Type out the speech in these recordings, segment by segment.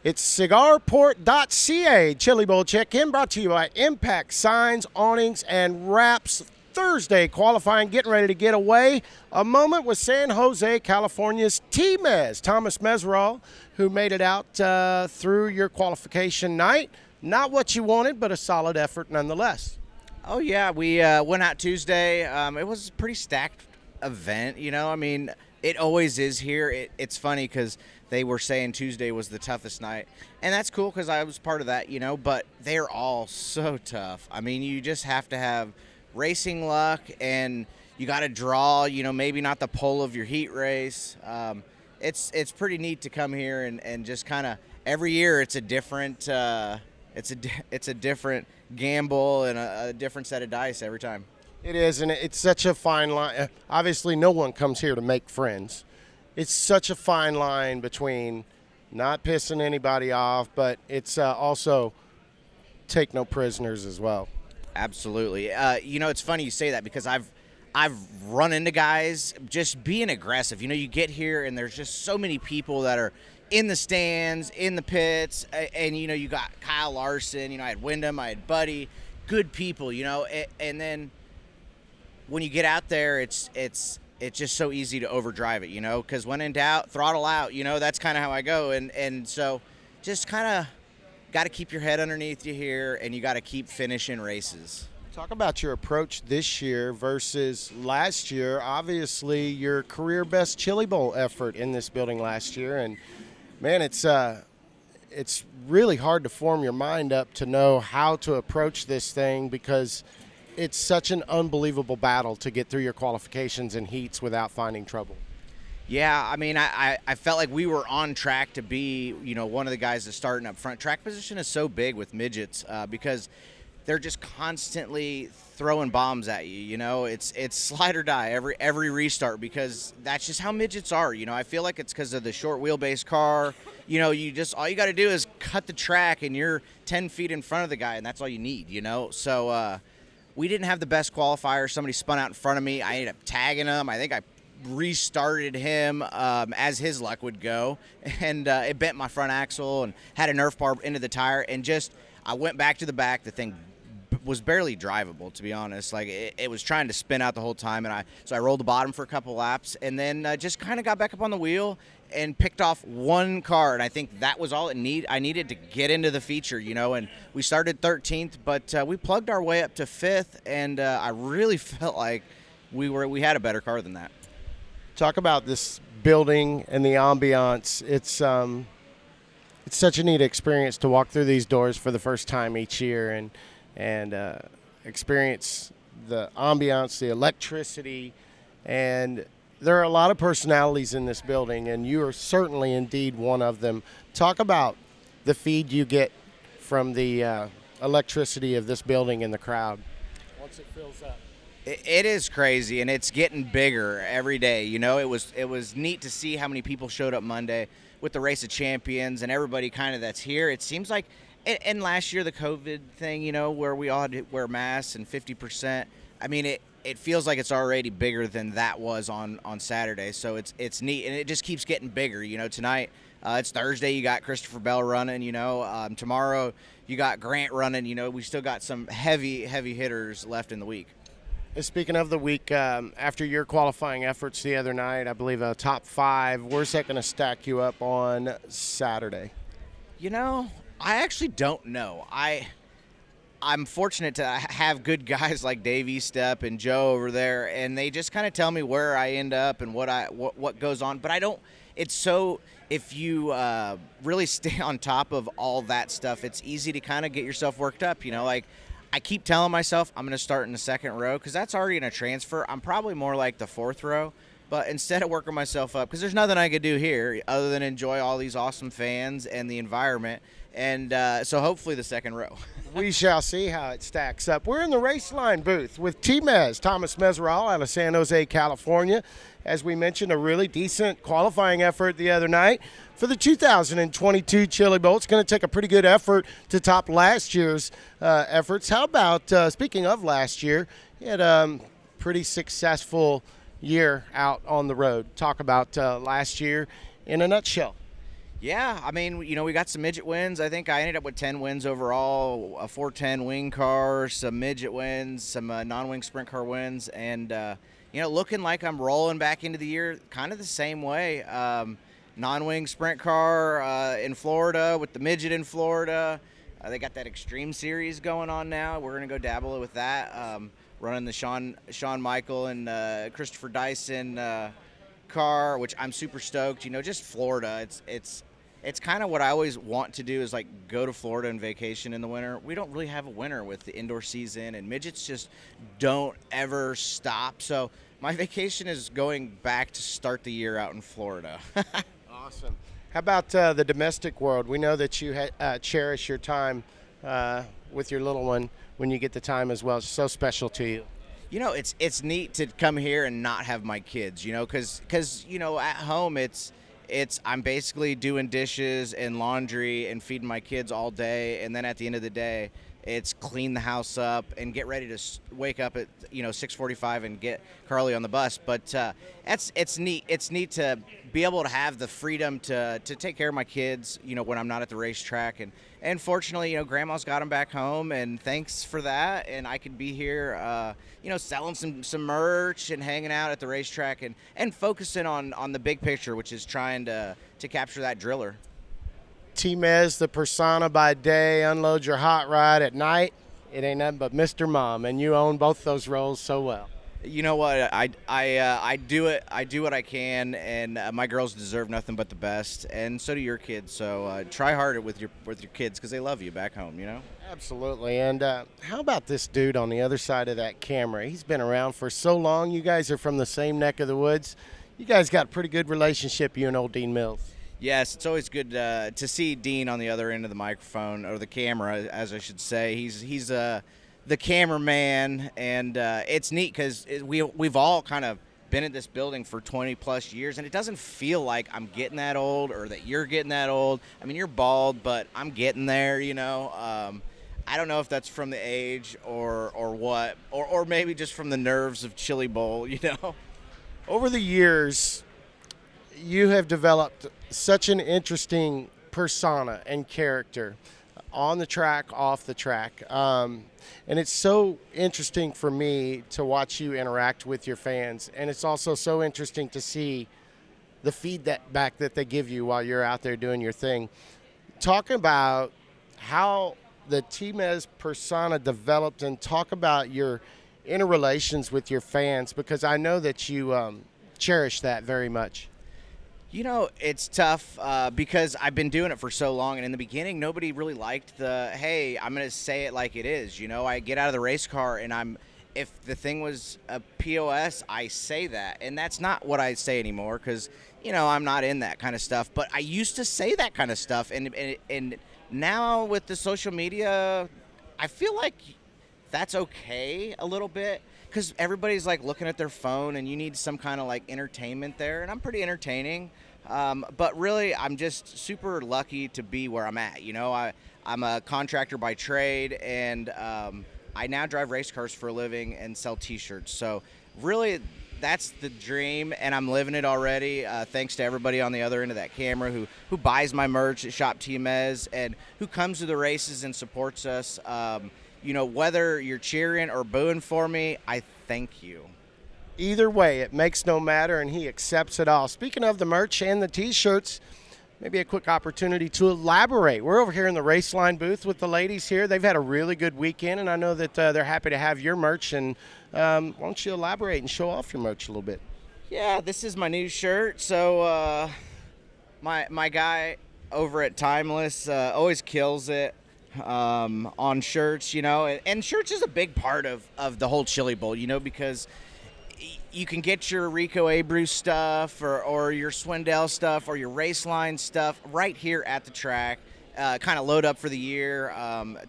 It's CigarPort.ca Chili Bowl check-in brought to you by Impact Signs, Awnings, and Wraps. Thursday qualifying, getting ready to get away. A moment with San Jose, California's T-Mez, Thomas Meseraull, who made it out through your qualification night. Not what you wanted, but a solid effort nonetheless. Oh, yeah, we went out Tuesday. It was a pretty stacked event, you know. I mean, it always is here. It's funny because they were saying Tuesday was the toughest night, and that's cool because I was part of that, you know, but they're all so tough. I mean, you just have to have racing luck, and you got to draw, you know, maybe not the pole of your heat race. It's pretty neat to come here and just kind of every year it's a different it's a different gamble and a different set of dice every time. It is, and it's such a fine line. Obviously, no one comes here to make friends. It's such a fine line between not pissing anybody off, but it's also take no prisoners as well. Absolutely. You know, it's funny you say that because I've run into guys just being aggressive. You know, you get here and there's just so many people that are in the stands, in the pits, and you know, you got Kyle Larson, you know, I had Wyndham, I had Buddy, good people, you know, and then when you get out there, it's just so easy to overdrive it, you know, because when in doubt, throttle out, you know, that's kind of how I go, and so just kind of got to keep your head underneath you here, and you got to keep finishing races. Talk about your approach this year versus last year. Obviously, your career best Chili Bowl effort in this building last year, and man, it's really hard to form your mind up to know how to approach this thing because it's such an unbelievable battle to get through your qualifications and heats without finding trouble. Yeah, I mean, I felt like we were on track to be, you know, one of the guys that's starting up front. Track position is so big with midgets because they're just constantly throwing bombs at you. You know, it's slide or die every restart because that's just how midgets are. You know, I feel like it's because of the short wheelbase car. You know, all you got to do is cut the track and you're 10 feet in front of the guy, and that's all you need. You know, so we didn't have the best qualifier. Somebody spun out in front of me. I ended up tagging him. I think I restarted him as his luck would go, and it bent my front axle and had a Nerf bar into the tire, and just I went back to the back. The thing was barely drivable, to be honest. Like it was trying to spin out the whole time, and so I rolled the bottom for a couple laps, and then just kind of got back up on the wheel and picked off one car, and I think that was all I needed to get into the feature, you know. And we started 13th, but we plugged our way up to 5th, and I really felt like we had a better car than that. Talk about this building and the ambiance. It's such a neat experience to walk through these doors for the first time each year and experience the ambiance, the electricity, and there are a lot of personalities in this building, and you are certainly indeed one of them. Talk about the feed you get from the electricity of this building and the crowd once it fills up. It is crazy, and it's getting bigger every day. You know, it was neat to see how many people showed up Monday with the Race of Champions and everybody kind of that's here. It seems like, and last year the COVID thing, you know, where we all had to wear masks and 50%. I mean, it feels like it's already bigger than that was on Saturday. So it's neat, and it just keeps getting bigger. You know, tonight it's Thursday. You got Christopher Bell running. You know, tomorrow you got Grant running. You know, we still got some heavy hitters left in the week. Speaking of the week, after your qualifying efforts the other night, I believe a top 5, where's that going to stack you up on Saturday? You know, I actually don't know. I'm fortunate to have good guys like Dave Estep and Joe over there, and they just kind of tell me where I end up and what goes on. But I don't. It's so if you really stay on top of all that stuff, it's easy to kind of get yourself worked up. You know, like. I keep telling myself I'm going to start in the second row because that's already in a transfer. I'm probably more like the 4th row, but instead of working myself up, because there's nothing I could do here other than enjoy all these awesome fans and the environment, and so hopefully the second row. We shall see how it stacks up. We're in the race line booth with T-Mez, Thomas Meseraull out of San Jose, California. As we mentioned, a really decent qualifying effort the other night for the 2022 Chili Bowl. It's going to take a pretty good effort to top last year's efforts. How about, speaking of last year, you had a pretty successful year out on the road. Talk about last year in a nutshell. Yeah, I mean, we got some midget wins. I think I ended up with 10 wins overall, a 410 wing car, some midget wins, some non-wing sprint car wins, and looking like I'm rolling back into the year kind of the same way. Non-wing sprint car in Florida with the midget in Florida. They got that Extreme Series going on now. We're gonna go dabble with that. Running the Shawn Michael and Christopher Dyson car, which I'm super stoked. Just Florida. It's kind of what I always want to do is like go to Florida and vacation in the winter. We don't really have a winter with the indoor season, and midgets just don't ever stop. So my vacation is going back to start the year out in Florida. Awesome. How about the domestic world? We know that you cherish your time with your little one when you get the time as well. It's so special to you. It's neat to come here and not have my kids, because at home I'm basically doing dishes and laundry and feeding my kids all day, and then at the end of the day, it's clean the house up and get ready to wake up at 6:45 and get Carly on the bus. But it's neat. It's neat to be able to have the freedom to take care of my kids, when I'm not at the racetrack. And fortunately, Grandma's got them back home, and thanks for that. And I could be here, selling some merch and hanging out at the racetrack and focusing on the big picture, which is trying to capture that driller. T-Mez, the persona by day, unload your hot rod at night. It ain't nothing but Mr. Mom, and you own both those roles so well. You know what? I do it. I do what I can, and my girls deserve nothing but the best, and so do your kids. So try harder with your kids because they love you back home. Absolutely. And how about this dude on the other side of that camera? He's been around for so long. You guys are from the same neck of the woods. You guys got a pretty good relationship, you and old Dean Mills. Yes, it's always good to see Dean on the other end of the microphone, or the camera, as I should say. He's the cameraman, and it's neat because we've all kind of been in this building for 20 plus years, and it doesn't feel like I'm getting that old or that you're getting that old. I mean, you're bald, but I'm getting there. I don't know if that's from the age or what, or maybe just from the nerves of Chili Bowl. Over the years, you have developed such an interesting persona and character on the track, off the track. And it's so interesting for me to watch you interact with your fans. And it's also so interesting to see the feedback that they give you while you're out there doing your thing. Talk about how the T-Mez persona developed, and talk about your interrelations with your fans, because I know that you cherish that very much. It's tough because I've been doing it for so long, and in the beginning, nobody really liked hey, I'm going to say it like it is. I get out of the race car, and if the thing was a POS, I say that. And that's not what I say anymore because, I'm not in that kind of stuff. But I used to say that kind of stuff, and now with the social media, I feel like that's okay a little bit. Because everybody's like looking at their phone, and you need some kind of like entertainment there, and I'm pretty entertaining. But really, I'm just super lucky to be where I'm at. I'm a contractor by trade, and I now drive race cars for a living and sell T-shirts. So really, that's the dream, and I'm living it already. Thanks to everybody on the other end of that camera who buys my merch at Shop T-Mez and who comes to the races and supports us. Whether you're cheering or booing for me, I thank you. Either way, it makes no matter, and he accepts it all. Speaking of the merch and the T-shirts, maybe a quick opportunity to elaborate. We're over here in the Raceline booth with the ladies here. They've had a really good weekend, and I know that they're happy to have your merch. And why don't you elaborate and show off your merch a little bit? Yeah, this is my new shirt. So my guy over at Timeless always kills it. On shirts, and shirts is a big part of the whole Chili Bowl, because you can get your Rico Abreu stuff or your Swindell stuff or your Raceline stuff right here at the track, kind of load up for the year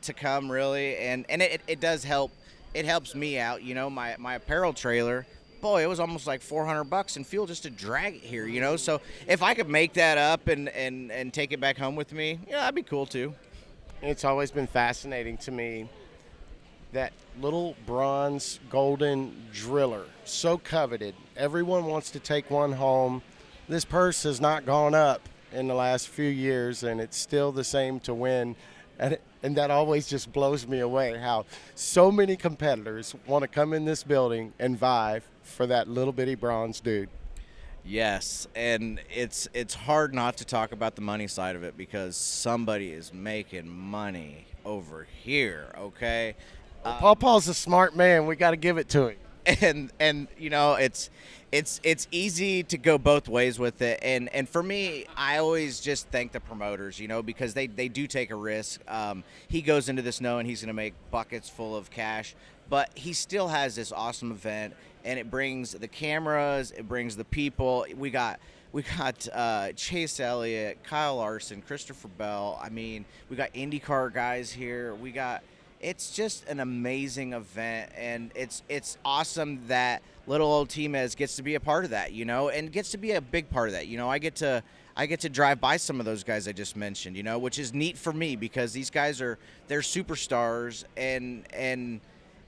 to come, really, and it does help. It helps me out, my apparel trailer. Boy, it was almost like $400 in fuel just to drag it here, So if I could make that up and take it back home with me, that'd be cool too. It's always been fascinating to me, that little bronze golden driller, so coveted. Everyone wants to take one home. This purse has not gone up in the last few years, and it's still the same to win. And that always just blows me away, how so many competitors want to come in this building and vie for that little bitty bronze dude. Yes, and it's hard not to talk about the money side of it because somebody is making money over here, okay? Paw Paw's a smart man. We got to give it to him. And you know, it's easy to go both ways with it, and for me, I always just thank the promoters, you know, because they do take a risk. He goes into this knowing he's going to make buckets full of cash, but he still has this awesome event, and it brings the cameras, it brings the people. We got Chase Elliott, Kyle Larson, Christopher Bell. I mean, we got IndyCar guys here. It's just an amazing event, and it's awesome that little old T-Mez gets to be a part of that, you know, and gets to be a big part of that. You know, I get to drive by some of those guys I just mentioned, you know, which is neat for me because these guys they're superstars, and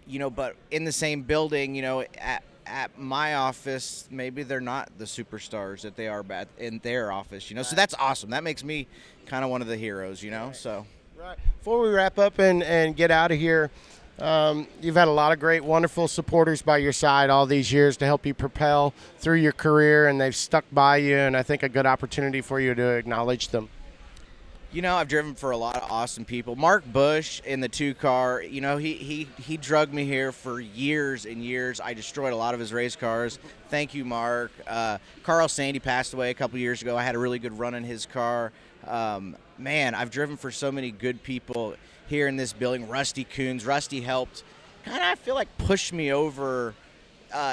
you know, but in the same building, you know, at my office, maybe they're not the superstars that they are in their office, you know. So that's awesome. That makes me kind of one of the heroes, you know. So. Right. Before we wrap up and get out of here, you've had a lot of great, wonderful supporters by your side all these years to help you propel through your career, and they've stuck by you, and I think a good opportunity for you to acknowledge them. You know, I've driven for a lot of awesome people. Mark Bush in the 2-car, you know, he drugged me here for years and years. I destroyed a lot of his race cars. Thank you, Mark. Carl Sandy passed away a couple years ago. I had a really good run in his car. Man, I've driven for so many good people here in this building. Rusty Coons. Rusty helped kind of, I feel like, push me over,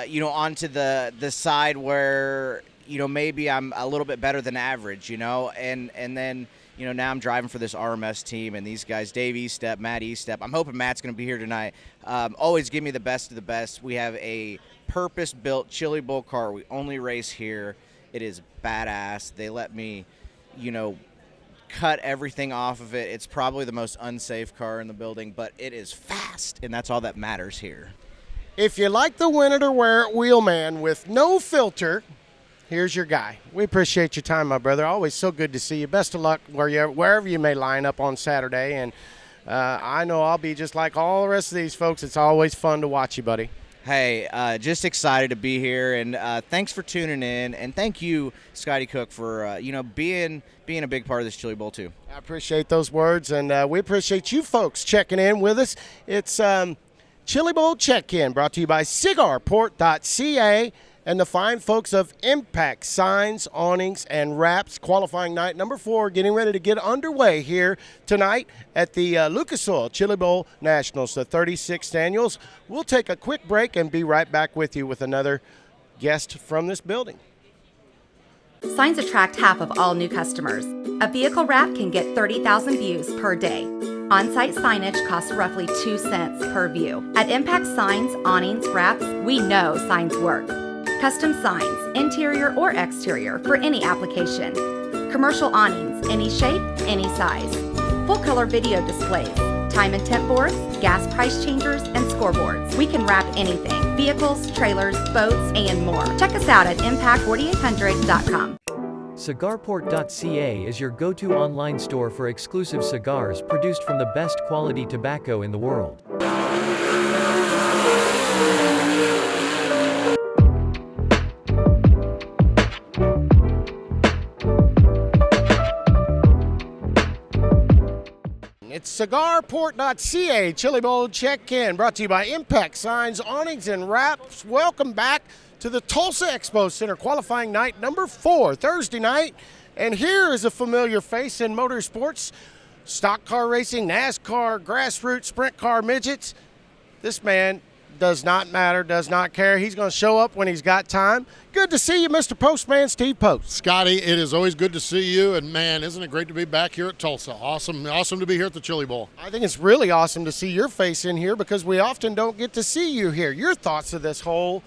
you know, onto the side where, you know, maybe I'm a little bit better than average, you know, and then, you know, now I'm driving for this RMS team, and these guys, Dave Estep, Matt Estep. I'm hoping Matt's going to be here tonight. Always give me the best of the best. We have a purpose-built Chili Bowl car. We only race here. It is badass. They let me, you know, cut everything off of it. It's probably the most unsafe car in the building, but it is fast, and that's all that matters here. If you like the win it or wear it wheelman with no filter, here's your guy. We appreciate your time, my brother. Always so good to see you. Best of luck wherever you may line up on Saturday. And I know I'll be just like all the rest of these folks. It's always fun to watch you, buddy. Hey, just excited to be here, and thanks for tuning in. And thank you, Scotty Cook, for you know, being a big part of this Chili Bowl too. I appreciate those words, and we appreciate you folks checking in with us. It's Chili Bowl Check-In, brought to you by CigarPort.ca and the fine folks of Impact Signs, Awnings, and Wraps. Qualifying night number 4, getting ready to get underway here tonight at the Lucas Oil Chili Bowl Nationals, the 36th annuals. We'll take a quick break and be right back with you with another guest from this building. Signs attract half of all new customers. A vehicle wrap can get 30,000 views per day. On-site signage costs roughly 2 cents per view. At Impact Signs, Awnings, Wraps, we know signs work. Custom signs, interior or exterior, for any application. Commercial awnings, any shape, any size. Full color video displays, time and temp boards, gas price changers, and scoreboards. We can wrap anything: vehicles, trailers, boats, and more. Check us out at impact4800.com. CigarPort.ca is your go-to online store for exclusive cigars produced from the best quality tobacco in the world. It's CigarPort.ca, Chili Bowl Check-In, brought to you by Impact Signs, Awnings, and Wraps. Welcome back to the Tulsa Expo Center, qualifying night number 4, Thursday night. And here is a familiar face in motorsports, stock car racing, NASCAR, grassroots, sprint car midgets. This man does not matter, does not care. He's going to show up when he's got time. Good to see you, Mr. Postman Steve Post. Scotty, it is always good to see you, and man, isn't it great to be back here at Tulsa. Awesome to be here at the Chili Bowl. I think it's really awesome to see your face in here because we often don't get to see you here. Your thoughts of this whole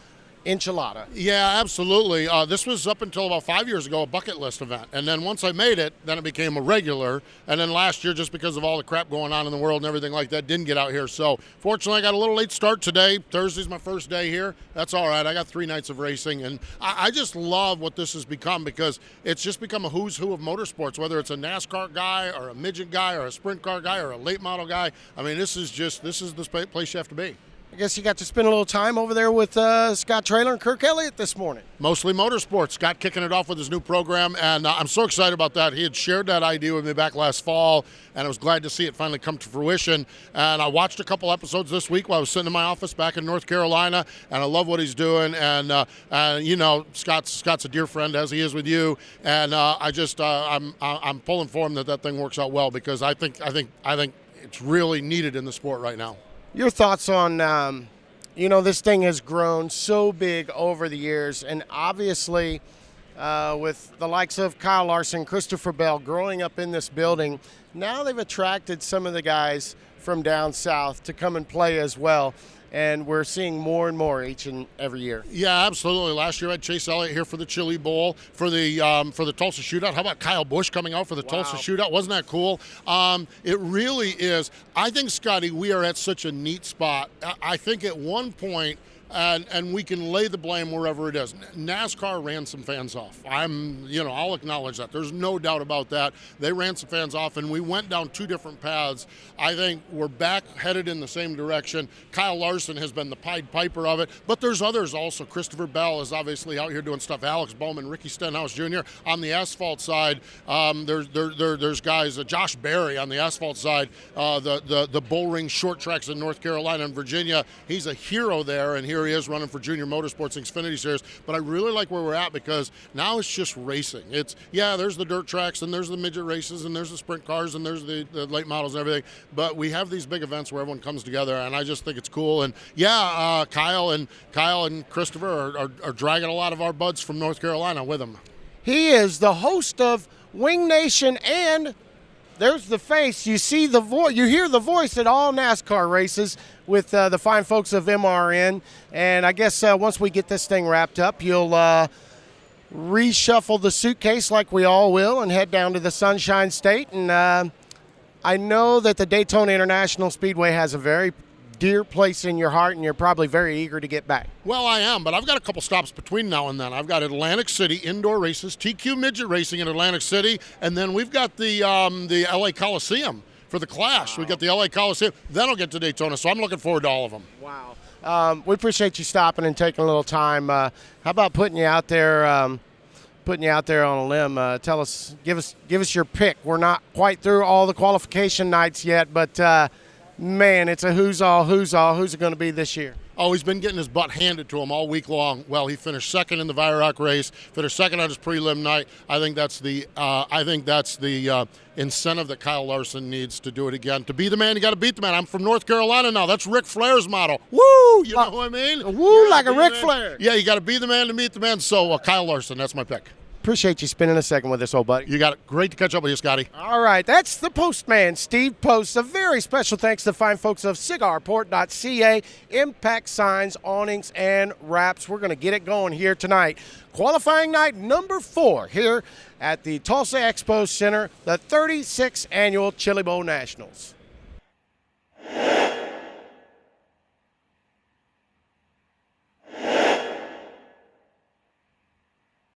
enchilada. Yeah, absolutely. This was up until about 5 years ago a bucket list event. And then once I made it, then it became a regular. And then last year, just because of all the crap going on in the world and everything like that, didn't get out here. So fortunately, I got a little late start today. Thursday's my first day here. That's all right. I got 3 nights of racing. And I just love what this has become because it's just become a who's who of motorsports, whether it's a NASCAR guy or a midget guy or a sprint car guy or a late model guy. I mean, this is the place you have to be. I guess you got to spend a little time over there with Scott Traylor and Kirk Elliott this morning. Mostly motorsports. Scott kicking it off with his new program, and I'm so excited about that. He had shared that idea with me back last fall, and I was glad to see it finally come to fruition. And I watched a couple episodes this week while I was sitting in my office back in North Carolina, and I love what he's doing. And you know, Scott's a dear friend, as he is with you. And I'm pulling for him that thing works out well because I think it's really needed in the sport right now. Your thoughts on, this thing has grown so big over the years, and obviously with the likes of Kyle Larson, Christopher Bell growing up in this building, now they've attracted some of the guys from down south to come and play as well. And we're seeing more and more each and every year. Yeah, absolutely. Last year I had Chase Elliott here for the Chili Bowl, for the Tulsa Shootout. How about Kyle Busch coming out for the Tulsa Shootout? Wasn't that cool? It really is. I think, Scotty, we are at such a neat spot. I think at one point, and we can lay the blame wherever it is. NASCAR ran some fans off. I'll acknowledge that. There's no doubt about that. They ran some fans off, and we went down 2 different paths. I think we're back headed in the same direction. Kyle Larson has been the Pied Piper of it, but there's others also. Christopher Bell is obviously out here doing stuff. Alex Bowman, Ricky Stenhouse Jr. On the asphalt side, there's guys. Josh Berry on the asphalt side. The bull ring short tracks in North Carolina and Virginia. He's a hero there, and here he is running for Junior Motorsports Xfinity Series. But I really like where we're at because now it's just racing. There's the dirt tracks and there's the midget races and there's the sprint cars and there's the late models and everything. But we have these big events where everyone comes together, and I just think it's cool. And Kyle and Christopher are dragging a lot of our buds from North Carolina with them. He is the host of Wing Nation, and there's the face. You see the voice. You hear the voice at all NASCAR races with the fine folks of MRN. And I guess once we get this thing wrapped up, you'll reshuffle the suitcase like we all will and head down to the Sunshine State. And I know that the Daytona International Speedway has a very dear place in your heart, and you're probably very eager to get back. Well, I am, but I've got a couple stops between now and then. I've got Atlantic City indoor races, TQ midget racing in Atlantic City, and then we've got the LA Coliseum for the Clash. Wow. We got the LA Coliseum. Then I'll get to Daytona, so I'm looking forward to all of them. Wow. We appreciate you stopping and taking a little time. How about putting you out there on a limb? Give us your pick. We're not quite through all the qualification nights yet, but man, it's a who's it going to be this year? Oh, he's been getting his butt handed to him all week long. Well, he finished second in the Viroc race, finished second on his prelim night. I think that's the incentive that Kyle Larson needs to do it again. To be the man, you got to beat the man. I'm from North Carolina now. That's Ric Flair's motto. Woo! You know what I mean? Woo, like a Ric Flair. Yeah, you got to be the man to meet the man. So Kyle Larson, that's my pick. Appreciate you spending a second with us, old buddy. You got it. Great to catch up with you, Scotty. All right, that's the postman, Steve Post. A very special thanks to the fine folks of CigarPort.ca, Impact Signs, Awnings, and Wraps. We're going to get it going here tonight. Qualifying night number 4 here at the Tulsa Expo Center, the 36th Annual Chili Bowl Nationals.